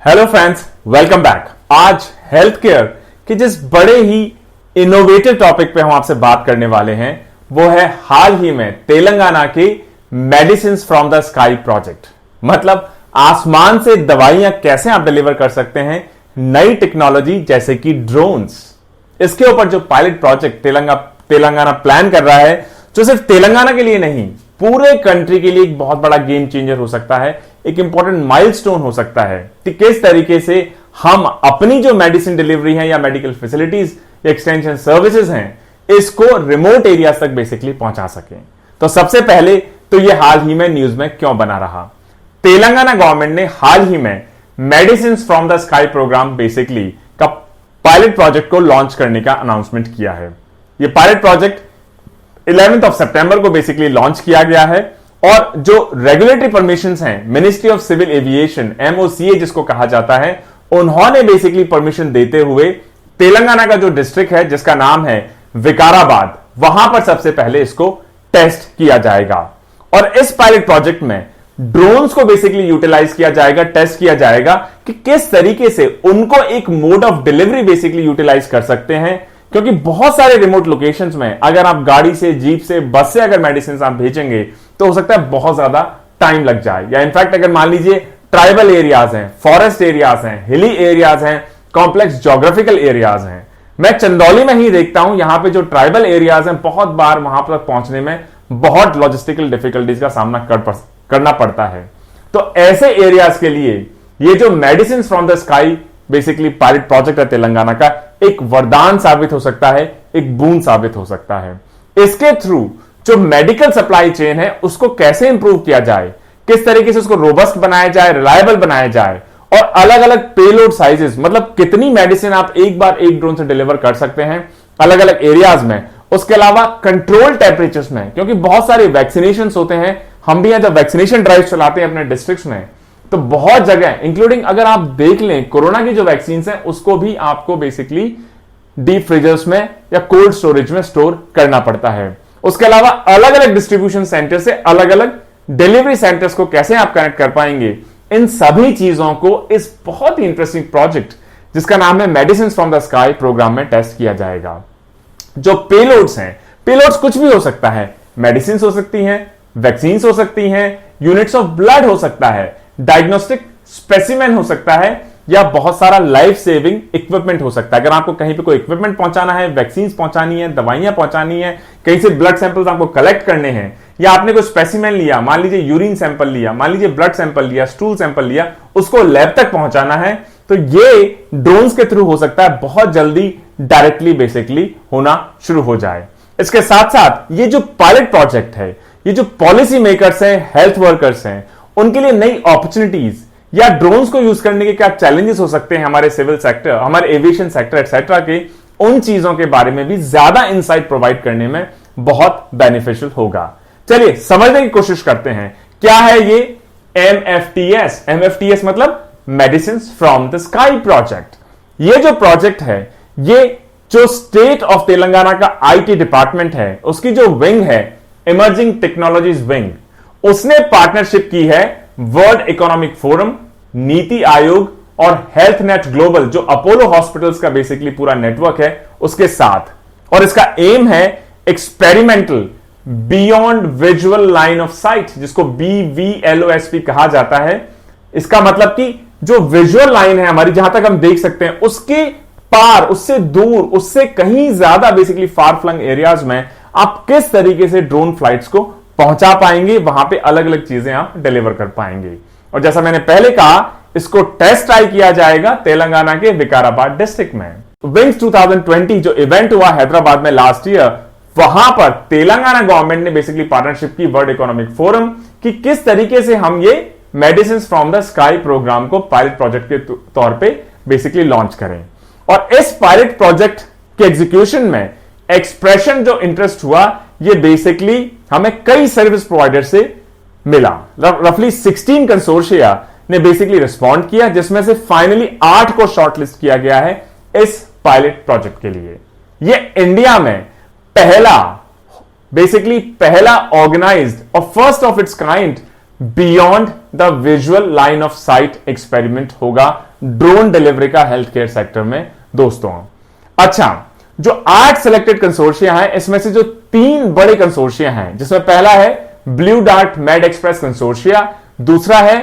Hello friends, welcome back. आज health care के जिस बड़े ही इनोवेटिव टॉपिक पे हम आपसे बात करने वाले हैं वो है हाल ही में तेलंगाना के medicine from the sky project. मतलब आसमान से दवाइयां कैसे आप डिलीवर कर सकते हैं, नई टेक्नोलॉजी जैसे कि ड्रोन्स। इसके ऊपर जो पायलट प्रोजेक्ट तेलंगाना प्लान कर रहा है, जो सिर्फ तेलंगाना के लिए नहीं पूरे कंट्री के लिए एक बहुत बड़ा गेम चेंजर हो सकता है, एक इंपॉर्टेंट माइलस्टोन हो सकता है कि किस तरीके से हम अपनी जो मेडिसिन डिलीवरी है या मेडिकल फैसिलिटीज या एक्सटेंशन सर्विसेज हैं इसको रिमोट एरिया तक बेसिकली पहुंचा सकें। तो सबसे पहले तो ये हाल ही में न्यूज में क्यों बना रहा, तेलंगाना गवर्नमेंट ने हाल ही में medicine from the sky program basically का पायलट प्रोजेक्ट को लॉन्च करने का अनाउंसमेंट किया है। ये पायलट प्रोजेक्ट 11 सितंबर को बेसिकली लॉन्च किया गया है और जो रेगुलेटरी परमिशंस हैं, ministry of civil aviation MOCA जिसको कहा जाता है, उन्होंने बेसिकली परमिशन देते हुए तेलंगाना का जो डिस्ट्रिक्ट है जिसका नाम है विकाराबाद, वहां पर सबसे पहले इसको टेस्ट किया जाएगा। और इस पायलट प्रोजेक्ट में ड्रोन्स को बेसिकली यूटिलाइज किया जाएगा, टेस्ट किया जाएगा कि किस तरीके से उनको एक mode of delivery basically utilize कर सकते हैं। क्योंकि बहुत सारे रिमोट लोकेशंस में अगर आप गाड़ी से, जीप से, बस से अगर मेडिसिन आप भेजेंगे तो हो सकता है बहुत ज्यादा टाइम लग जाए, या इनफैक्ट अगर मान लीजिए ट्राइबल एरियाज हैं, फॉरेस्ट एरियाज हैं, हिली एरियाज हैं, कॉम्प्लेक्स ज्योग्राफिकल एरियाज हैं। मैं चंदौली में ही देखता हूं, यहां पे जो ट्राइबल एरियाज हैं बहुत बार वहां पर पहुंचने में बहुत लॉजिस्टिकल डिफिकल्टीज का सामना करना पड़ता है। तो ऐसे एरियाज के लिए ये जो medicine from the sky basically pilot project है तेलंगाना का, एक वरदान साबित हो सकता है, एक बूंद साबित हो सकता है। इसके थ्रू जो मेडिकल सप्लाई चेन है उसको कैसे इंप्रूव किया जाए, किस तरीके से उसको रोबस्ट बनाया जाए, रिलायबल बनाया जाए, और अलग अलग पेलोड साइजेस, मतलब कितनी मेडिसिन आप एक बार एक ड्रोन से डिलीवर कर सकते हैं अलग अलग एरियाज में। उसके अलावा कंट्रोल टेम्परेचर्स में, क्योंकि बहुत सारे वैक्सीनेशन होते हैं, हम भी यहां जब वैक्सीनेशन ड्राइव चलाते हैं अपने डिस्ट्रिक्ट्स में, तो बहुत जगह इंक्लूडिंग अगर आप देख लें कोरोना की जो वैक्सीन है उसको भी आपको बेसिकली डीप फ्रीजर्स में या कोल्ड स्टोरेज में स्टोर करना पड़ता है। उसके अलावा अलग अलग डिस्ट्रीब्यूशन सेंटर से अलग अलग डिलीवरी सेंटर्स को कैसे आप कनेक्ट कर पाएंगे, इन सभी चीजों को इस बहुत ही इंटरेस्टिंग प्रोजेक्ट जिसका नाम है medicine from the sky program में टेस्ट किया जाएगा। जो पेलोड्स हैं, पेलोड्स कुछ भी हो सकता है, मेडिसिन हो सकती हैं, वैक्सीन हो सकती हैं, यूनिट्स ऑफ ब्लड हो सकता है, डायग्नोस्टिक स्पेसिमेन हो सकता है, या बहुत सारा लाइफ सेविंग इक्विपमेंट हो सकता है। अगर आपको कहीं पे कोई इक्विपमेंट पहुंचाना है, वैक्सीन पहुंचानी है, दवाइयां पहुंचानी है, कहीं से ब्लड सैंपल्स आपको कलेक्ट करने हैं, या आपने कोई स्पेसिमेन लिया, मान लीजिए यूरिन सैंपल लिया, मान लीजिए ब्लड सैंपल लिया, स्टूल सैंपल लिया, उसको लैब तक पहुंचाना है, तो ये ड्रोन्स के थ्रू हो सकता है बहुत जल्दी डायरेक्टली बेसिकली होना शुरू हो जाए। इसके साथ साथ ये जो पायलट प्रोजेक्ट है, ये जो पॉलिसी मेकर्स हैं, हेल्थ वर्कर्स हैं, उनके लिए नई अपॉर्चुनिटीज या ड्रोन्स को यूज करने के क्या चैलेंजेस हो सकते हैं हमारे सिविल सेक्टर, हमारे एविएशन सेक्टर एक्सेट्रा के, उन चीजों के बारे में भी ज्यादा इंसाइट प्रोवाइड करने में बहुत बेनिफिशियल होगा। चलिए समझने की कोशिश करते हैं क्या है ये MFTS। MFTS मतलब medicine from the sky project. ये जो प्रोजेक्ट है, ये जो स्टेट ऑफ तेलंगाना का IT डिपार्टमेंट है, उसकी जो विंग है इमर्जिंग टेक्नोलॉजीज विंग, उसने पार्टनरशिप की है world Economic forum, NITI Aayog और हेल्थ नेट ग्लोबल, जो अपोलो हॉस्पिटल्स का बेसिकली पूरा नेटवर्क है, उसके साथ। और इसका एम है experimental beyond visual line of site, जिसको BVLOSP कहा जाता है। इसका मतलब कि जो विजुअल लाइन है हमारी, जहां तक हम देख सकते हैं, उसके पार, उससे दूर, उससे कहीं ज्यादा बेसिकली फार फ्लंग एरियाज में आप किस तरीके से ड्रोन फ्लाइट्स को पहुंचा पाएंगे, वहां पे अलग अलग चीजें आप डिलीवर कर पाएंगे। और जैसा मैंने पहले कहा, इसको टेस्ट ट्राई किया जाएगा तेलंगाना के विकाराबाद डिस्ट्रिक्ट में। विंग्स 2020 जो इवेंट हुआ हैदराबाद में लास्ट ईयर, वहां पर तेलंगाना गवर्नमेंट ने बेसिकली पार्टनरशिप की वर्ल्ड इकोनॉमिक फोरम कि किस तरीके से हम ये medicine from the sky program को पायलट प्रोजेक्ट के तौर पे बेसिकली लॉन्च करें। और इस पायलट प्रोजेक्ट के एग्जीक्यूशन में एक्सप्रेशन जो इंटरेस्ट हुआ, ये बेसिकली हमें कई सर्विस प्रोवाइडर से मिला। रफली 16 कंसोर्शिया ने बेसिकली रिस्पॉन्ड किया, जिसमें से फाइनली 8 को शॉर्टलिस्ट किया गया है इस पायलट प्रोजेक्ट के लिए। यह इंडिया में पहला ऑर्गेनाइज्ड और first of its kind beyond the visual line of site experiment होगा ड्रोन डिलीवरी का हेल्थ केयर सेक्टर में दोस्तों। अच्छा, जो 8 सिलेक्टेड कंसोर्शिया हैं, इसमें से जो 3 बड़े कंसोर्शिया हैं, जिसमें पहला है ब्लू डार्ट मेड एक्सप्रेस कंसोर्शिया, दूसरा है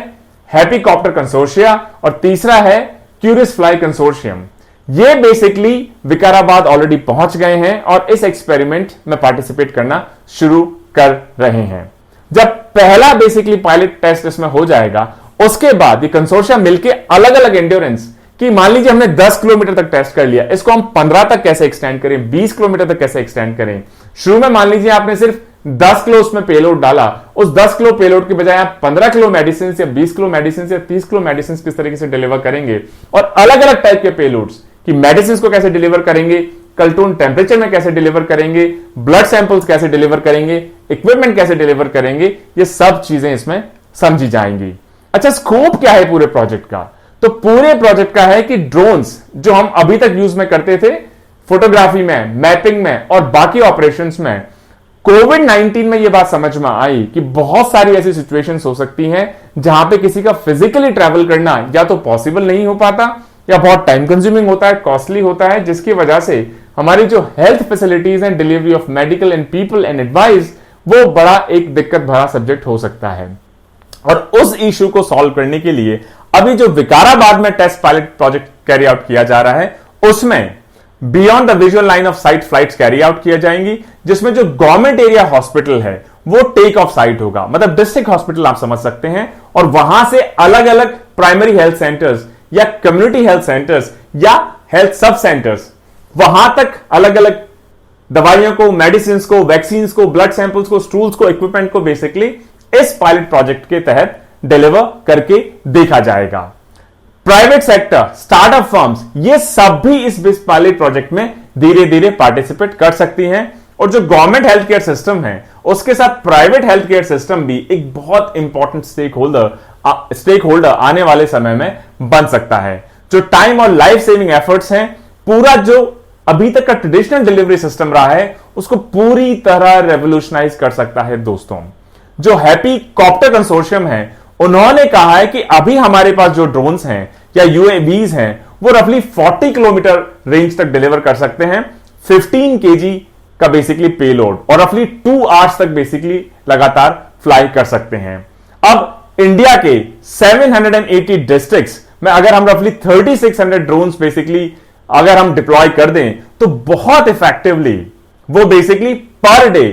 हैप्पी कॉप्टर कंसोर्शिया और तीसरा है क्यूरियस फ्लाई कंसोर्शियम। ये बेसिकली विकाराबाद ऑलरेडी पहुंच गए हैं और इस एक्सपेरिमेंट में पार्टिसिपेट करना शुरू कर रहे हैं। जब पहला बेसिकली पायलट टेस्ट इसमें हो जाएगा, उसके बाद ये कंसोर्शियम मिलके अलग अलग एंड्योरेंस कि मान लीजिए हमने 10 किलोमीटर तक टेस्ट कर लिया, इसको हम 15 तक कैसे एक्सटेंड करें, 20 किलोमीटर तक कैसे एक्सटेंड करें। शुरू में मान लीजिए आपने सिर्फ 10 किलो उसमें पेलोड डाला, उस 10 किलो पेलोड की बजाय आप 15 किलो मेडिसिन या 20 किलो मेडिसिन या 30 किलो मेडिसिन किस तरीके से डिलीवर करेंगे और अलग अलग टाइप के पेलोड्स कि मेडिसिन को कैसे डिलीवर करेंगे, कल्टून टेम्परेचर में कैसे डिलीवर करेंगे, ब्लड सैंपल्स कैसे डिलीवर करेंगे, इक्विपमेंट कैसे डिलीवर करेंगे, ये सब चीजें इसमें समझी जाएंगी। अच्छा, स्कोप क्या है पूरे प्रोजेक्ट का? तो पूरे प्रोजेक्ट का है कि ड्रोन्स जो हम अभी तक यूज में करते थे फोटोग्राफी में, मैपिंग में और बाकी ऑपरेशंस में, कोविड-19 में यह बात समझ में आई कि बहुत सारी ऐसी सिचुएशंस हो सकती हैं जहां पे किसी का फिजिकली ट्रैवल करना या तो पॉसिबल नहीं हो पाता या बहुत टाइम कंज्यूमिंग होता है, कॉस्टली होता है, जिसकी वजह से हमारी जो health facilities and delivery of medical and people and advice वो बड़ा एक दिक्कत भरा सब्जेक्ट हो सकता है। और उस इश्यू को सॉल्व करने के लिए अभी जो विकाराबाद में test pilot project carry out किया जा रहा है, उसमें beyond the visual line of sight flights carry out किया जाएंगी, जिसमें जो गवर्नमेंट एरिया हॉस्पिटल है वो टेक ऑफ साइट होगा, मतलब डिस्ट्रिक्ट हॉस्पिटल आप समझ सकते हैं, और वहां से अलग अलग प्राइमरी हेल्थ सेंटर्स या कम्युनिटी हेल्थ सेंटर्स या हेल्थ सब सेंटर्स, वहां तक अलग अलग दवाइयों को, मेडिसिन को, वैक्सीन को, ब्लड सैंपल्स को, स्टूल्स को, इक्विपमेंट को बेसिकली इस पायलट प्रोजेक्ट के तहत डिलीवर करके देखा जाएगा। प्राइवेट सेक्टर, स्टार्टअप फर्म्स, ये सब भी इस पायलट प्रोजेक्ट में धीरे धीरे पार्टिसिपेट कर सकती हैं, और जो गवर्नमेंट हेल्थ केयर सिस्टम है उसके साथ प्राइवेट हेल्थ केयर सिस्टम भी एक बहुत इंपॉर्टेंट स्टेक होल्डर आने वाले समय में बन सकता है। जो टाइम और लाइफ सेविंग एफर्ट्स हैं, पूरा जो अभी तक का ट्रेडिशनल डिलीवरी सिस्टम रहा है उसको पूरी तरह रेवोल्यूशनाइज कर सकता है दोस्तों। जो हैप्पी कॉप्टर कंसोर्शियम है, उन्होंने कहा है कि अभी हमारे पास जो ड्रोन्स हैं या यूएवीज हैं वो रफली 40 किलोमीटर रेंज तक डिलीवर कर सकते हैं, 15 केजी का बेसिकली पेलोड, और रफली 2 आवर्स तक बेसिकली लगातार फ्लाई कर सकते हैं। अब इंडिया के 780 डिस्ट्रिक्ट्स में अगर हम रफली 3600 ड्रोन्स बेसिकली अगर हम डिप्लॉय कर दें तो बहुत इफेक्टिवली वो basically per day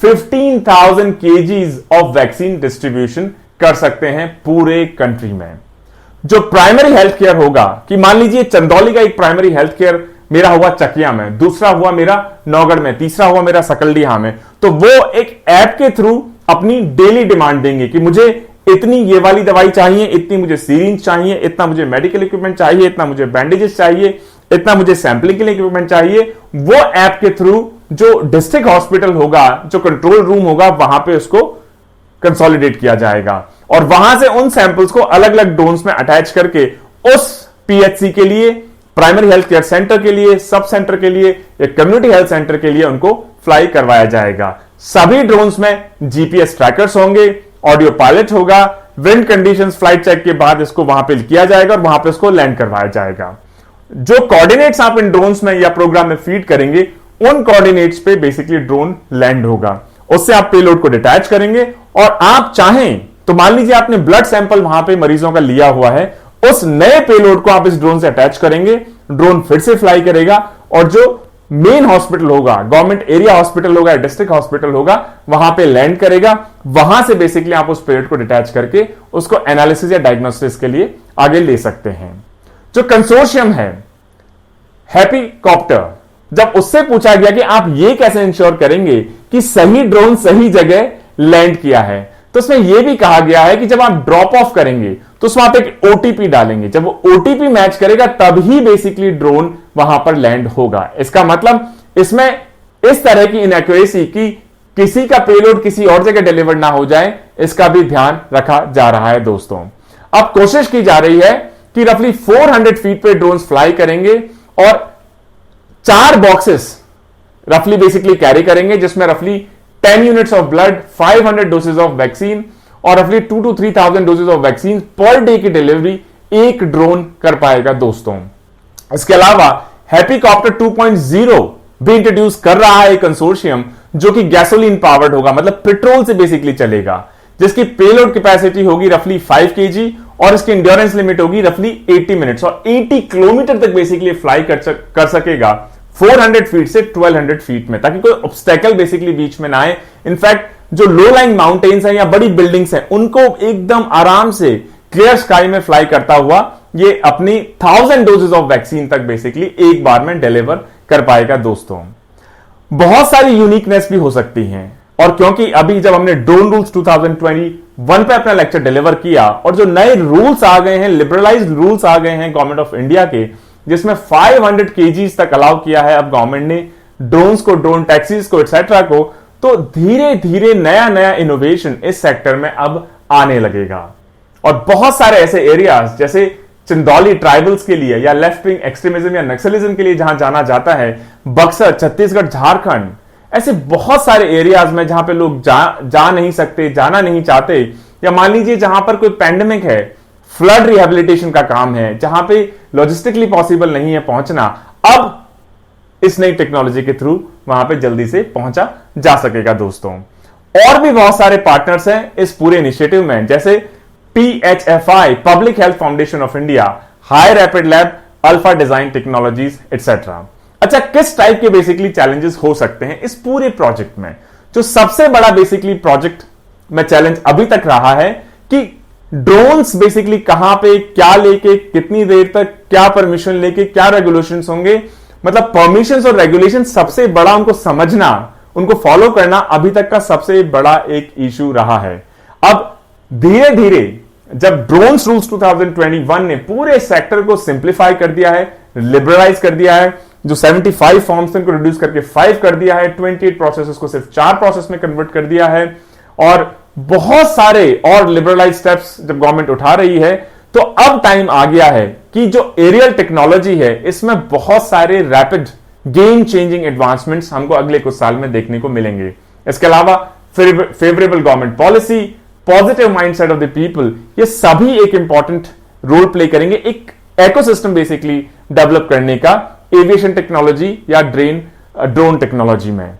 15,000 KGs of vaccine distribution कर सकते हैं पूरे कंट्री में। जो प्राइमरी हेल्थ केयर होगा कि मान लीजिए चंदौली का एक प्राइमरी हेल्थ केयर मेरा हुआ चकिया में, दूसरा हुआ मेरा नौगढ़ में, तीसरा हुआ मेरा सकलडीहा में, तो वो एक ऐप के थ्रू अपनी डेली डिमांड देंगे कि मुझे इतनी ये वाली दवाई चाहिए, इतनी मुझे सीरिंज चाहिए, इतना मुझे मेडिकल इक्विपमेंट चाहिए, इतना मुझे बैंडेजेस चाहिए, इतना मुझे सैंपलिंग के लिए इक्विपमेंट चाहिए। वो ऐप के थ्रू जो डिस्ट्रिक्ट हॉस्पिटल होगा, जो कंट्रोल रूम होगा, वहां पे उसको कंसोलिडेट किया जाएगा और वहां से उन सैंपल्स को अलग अलग ड्रोन्स में अटैच करके उस पीएचसी के लिए, प्राइमरी हेल्थ केयर सेंटर के लिए, सब सेंटर के लिए या कम्युनिटी हेल्थ सेंटर के लिए उनको फ्लाई करवाया जाएगा। सभी ड्रोन्स में जीपीएस ट्रैकर्स होंगे, ऑडियो पायलट होगा, विंड कंडीशंस फ्लाइट चेक के बाद इसको वहां पे किया जाएगा और वहां पे इसको लैंड करवाया जाएगा। जो कोऑर्डिनेट्स आप इन ड्रोन्स में या प्रोग्राम में फीड करेंगे, उन कोऑर्डिनेट्स पे बेसिकली ड्रोन लैंड होगा। उससे आप पेलोड को डिटैच करेंगे और आप चाहें तो मान लीजिए आपने ब्लड सैंपल वहां पे मरीजों का लिया हुआ है, उस नए पेलोड को आप इस ड्रोन से अटैच करेंगे, ड्रोन फिर से फ्लाई करेगा और जो मेन हॉस्पिटल होगा, गवर्नमेंट एरिया हॉस्पिटल होगा, डिस्ट्रिक्ट हॉस्पिटल होगा, वहां पे लैंड करेगा। वहां से बेसिकली आप उस पेलोड को डिटैच करके उसको एनालिसिस या डायग्नोस्टिस के लिए आगे ले सकते हैं। जो कंसोर्शियम है हैप्पी कॉप्टर, जब उससे पूछा गया कि आप ये कैसे इंश्योर करेंगे कि सही ड्रोन सही जगह लैंड किया है, तो उसमें यह भी कहा गया है कि जब आप ड्रॉप ऑफ करेंगे तो उसमें आप एक ओटीपी डालेंगे, जब वो ओटीपी मैच करेगा तभी बेसिकली ड्रोन वहां पर लैंड होगा। इसका मतलब इसमें इस तरह की इनएक्यूरेसी कि किसी का पेलोड किसी और जगह डिलीवर ना हो जाए, इसका भी ध्यान रखा जा रहा है दोस्तों। अब कोशिश की जा रही है कि रफली 400 फीट पे ड्रोन फ्लाई करेंगे और 4 बॉक्सेस रफली बेसिकली कैरी करेंगे, जिसमें रफली 10 units of blood, 500 dosage of vaccine और रफली 2 to 3,000 doses of vaccine per day की डिलीवरी एक ड्रोन कर पाएगा दोस्तों। इसके अलावा हैप्पीकॉप्टर 2.0 भी इंट्रोड्यूस कर रहा है कंसोर्शियम, जो कि गैसोलीन पावर्ड होगा, मतलब पेट्रोल से बेसिकली चलेगा, जिसकी पेलोड कैपेसिटी होगी रफली 5 kg और इसकी इंड्योरेंस लिमिट होगी रफली 80 मिनट्स और 80 किलोमीटर तक बेसिकली फ्लाई कर सकेगा 400 फीट से 1200 फीट में, ताकि कोई ऑब्स्टेकल बेसिकली बीच में ना आए। इनफैक्ट जो लो लाइंग माउंटेन्स हैं या बड़ी बिल्डिंग्स हैं उनको एकदम आराम से क्लियर स्काई में फ्लाई करता हुआ ये अपनी 1000 डोजेस ऑफ वैक्सीन तक बेसिकली एक बार में डिलीवर कर पाएगा दोस्तों। बहुत सारी यूनिकनेस भी हो सकती हैं, और क्योंकि अभी जब हमने ड्रोन रूल्स 2021 पे अपना लेक्चर डिलीवर किया और जो नए रूल्स आ गए हैं, लिबरलाइज्ड रूल्स आ गए हैं गवर्नमेंट ऑफ इंडिया के, जिसमें 500 kgs तक अलाउ किया है अब गवर्नमेंट ने ड्रोन्स को, ड्रोन टैक्सीज को, एक्सेट्रा को, तो धीरे धीरे नया नया इनोवेशन इस सेक्टर में अब आने लगेगा। और बहुत सारे ऐसे एरियाज जैसे चंदौली ट्राइबल्स के लिए या लेफ्ट विंग एक्सट्रीमिज्म या नक्सलिज्म के लिए जहां जाना जाता है, बक्सर, छत्तीसगढ़, झारखंड, ऐसे बहुत सारे एरियाज में जहां पे लोग जा नहीं सकते, जाना नहीं चाहते, या मान लीजिए जहां पर कोई पैंडेमिक है, फ्लड रिहेबिलिटेशन का काम है, जहां पे लॉजिस्टिकली पॉसिबल नहीं है पहुंचना, अब इस नई टेक्नोलॉजी के थ्रू वहां पे जल्दी से पहुंचा जा सकेगा दोस्तों। और भी बहुत सारे पार्टनर्स हैं इस पूरे इनिशिएटिव में, जैसे PHFI, public health foundation of India, high rapid lab, alpha design technologies etcetera. अच्छा, किस टाइप के बेसिकली चैलेंजेस हो सकते हैं इस पूरे प्रोजेक्ट में? जो सबसे बड़ा बेसिकली प्रोजेक्ट में चैलेंज अभी तक रहा है कि ड्रोन्स बेसिकली कहां पे, क्या लेके, कितनी देर तक, क्या परमिशन लेके, क्या रेगुलेशंस होंगे, मतलब परमिशंस और रेगुलेशन सबसे बड़ा उनको समझना, उनको फॉलो करना अभी तक का सबसे बड़ा एक इशू रहा है। अब धीरे धीरे जब ड्रोन्स रूल्स 2021 ने पूरे सेक्टर को सिंप्लीफाई कर दिया है, लिबरलाइज कर दिया है, जो 75 फॉर्म्स थे उनको रिड्यूस करके 5 कर दिया है, 28 प्रोसेसेस को सिर्फ 4 प्रोसेस में कन्वर्ट कर दिया है, और बहुत सारे और लिबरलाइज स्टेप्स जब गवर्नमेंट उठा रही है, तो अब टाइम आ गया है कि जो एरियल टेक्नोलॉजी है इसमें बहुत सारे रैपिड गेम चेंजिंग एडवांसमेंट्स हमको अगले कुछ साल में देखने को मिलेंगे। इसके अलावा favourable government policy, positive mindset of the people, ये सभी एक इंपॉर्टेंट रोल प्ले करेंगे एक इकोसिस्टम बेसिकली डेवलप करने का एविएशन टेक्नोलॉजी या ड्रोन टेक्नोलॉजी में।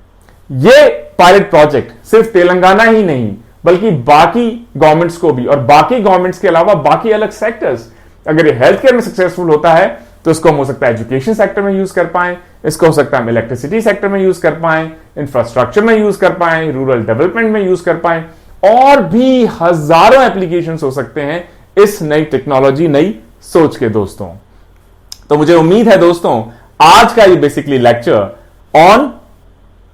ये पायलट प्रोजेक्ट सिर्फ तेलंगाना ही नहीं बल्कि बाकी गवर्नमेंट्स को भी, और बाकी गवर्नमेंट्स के अलावा बाकी अलग सेक्टर्स, अगर ये हेल्थ केयर में सक्सेसफुल होता है तो इसको हम हो सकता है एजुकेशन सेक्टर में यूज कर पाए, इसको हो सकता है हम इलेक्ट्रिसिटी सेक्टर में यूज कर पाए, इंफ्रास्ट्रक्चर में यूज कर पाए, रूरल डेवलपमेंट में यूज कर पाए, और भी हजारों एप्लीकेशन हो सकते हैं इस नई टेक्नोलॉजी, नई सोच के दोस्तों। तो मुझे उम्मीद है दोस्तों आज का ये basically lecture on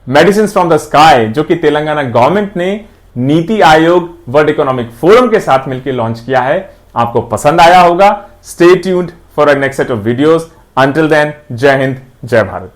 medicine from the sky, जो कि तेलंगाना गवर्नमेंट ने NITI Aayog world Economic forum के साथ मिलकर लॉन्च किया है, आपको पसंद आया होगा। Stay tuned for a next set of videos. Until then, जय हिंद, जय भारत।